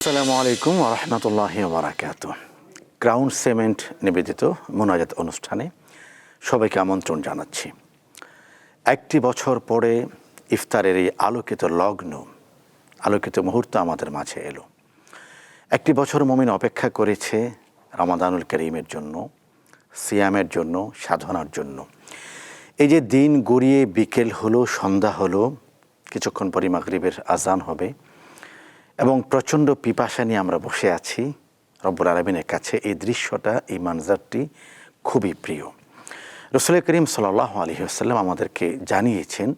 আসসালামু আলাইকুম ওয়া রাহমাতুল্লাহি ওয়া বারাকাতুহু। ক্রাউন সিমেন্ট নিবেদিত মোনাজাত অনুষ্ঠানে সবাইকে আমন্ত্রণ জানাচ্ছি। একটি বছর পরে ইফতারের এই আলোকিত লগ্ন, আলোকিত মুহূর্ত আমাদের মাঝে এলো। একটি বছর মুমিন অপেক্ষা করেছে রমাদানুল করিমের জন্য, সিয়ামের জন্য, সাধনার জন্য। এই যে দিন গড়িয়ে বিকেল হলো, সন্ধ্যা হলো, কিছুক্ষণ পরে মাগরিবের আজান হবে এবং প্রচণ্ড পিপাসা নিয়ে আমরা বসে আছি রব্বুল আলামিনের কাছে। এই দৃশ্যটা, এই মানজারটি খুবই প্রিয়। রাসূল করিম সাল্লাল্লাহু আলাইহি ওয়াসাল্লাম আমাদেরকে জানিয়েছেন,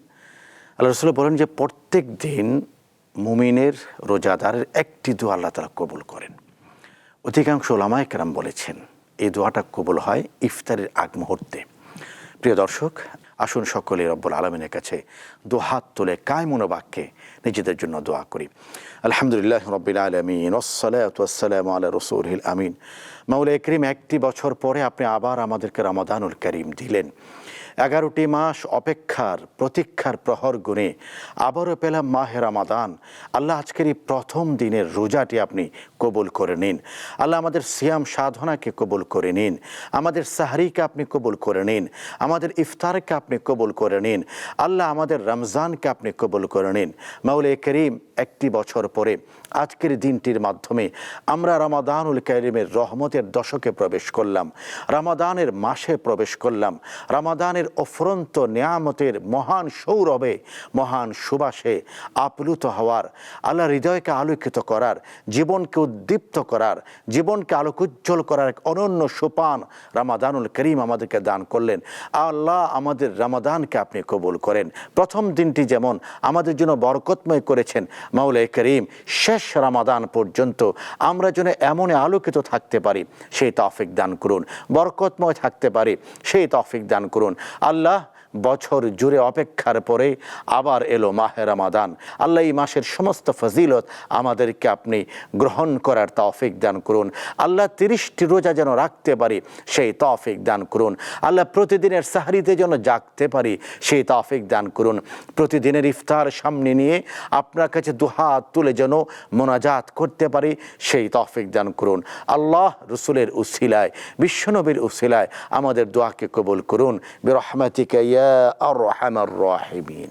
আল্লাহ রাসূল বলেন যে প্রত্যেক দিন মুমিনের, রোজাদারের একটি দোয়া আল্লাহ তাআলা কবুল করেন। অধিকাংশ উলামায়ে কেরাম বলেছেন এই দোয়াটা কবুল হয় ইফতারের আগ মুহূর্তে। প্রিয় দর্শক, আসুন সকলে রব্বুল আলামিনের কাছে দুহাত তুলে কায়মুন বাক্যে নিজেদের জন্য দোয়া করি। আলহামদুলিল্লাহ রাব্বিল আলামিন ওয়াসসালাতু ওয়াসসালামু আলা রাসূলিল আমিন। মাওলা করিম, একটি বছর পরে আপনি আবার আমাদেরকে রমাদানুল করিম দিলেন। 11টি মাস অপেক্ষার, প্রতীক্ষার প্রহর গুণে আবারও পেলাম মাহে রমাদান। আল্লাহ, আজকের এই প্রথম দিনের রোজাটি আপনি কবুল করে নিন। আল্লাহ, আমাদের সিয়াম সাধনাকে কবুল করে নিন, আমাদের সাহরিকে আপনি কবুল করে নিন, আমাদের ইফতারকে আপনি কবুল করে নিন। আল্লাহ, আমাদের রমজানকে আপনি কবুল করে নিন। মাওলা করিম, একটি বছর পরে আজকের দিনটির মাধ্যমে আমরা রমাদানুল করিমের রহমতের দশকে প্রবেশ করলাম, রমাদানের মাসে প্রবেশ করলাম। রমাদানের অফুরন্ত নিয়ামতের মহান সৌরভে, মহান সুবাসে আপ্লুত হওয়ার, আল্লাহ হৃদয়কে আলোকিত করার, জীবনকে উদ্দীপ্ত করার, জীবনকে আলোকোজ্জ্বল করার এক অনন্য সোপান রমাদানুল করিম আমাদেরকে দান করলেন। আল্লাহ, আমাদের রমাদানকে আপনি কবুল করেন। প্রথম দিনটি যেমন আমাদের জন্য বরকতময় করেছেন, মাওলা করিম, শেষ রমাদান পর্যন্ত আমরা যেন এমন আলোকিত থাকতে পারি সেই তৌফিক দান করুন, বরকতময় থাকতে পারি সেই তৌফিক দান করুন। আল্লাহ, বছর জুড়ে অপেক্ষার পরে আবার এলো মাহে রমাদান। আল্লাহ, এই মাসের সমস্ত ফজিলত আমাদেরকে আপনি গ্রহণ করার তৌফিক দান করুন। আল্লাহ, 30টি রোজা যেন রাখতে পারি সেই তৌফিক দান করুন। আল্লাহ, প্রতিদিনের সাহরিতে যেন জাগতে পারি সেই তৌফিক দান করুন। প্রতিদিনের ইফতার সামনে নিয়ে আপনার কাছে দুহাত তুলে যেন মোনাজাত করতে পারি সেই তৌফিক দান করুন। আল্লাহ, রসুলের উসিলায়, বিশ্বনবীর উসিলায় আমাদের দোয়াকে কবুল করুন। বিরহমাতিকা ইয়া আরহামার রাহিমিন।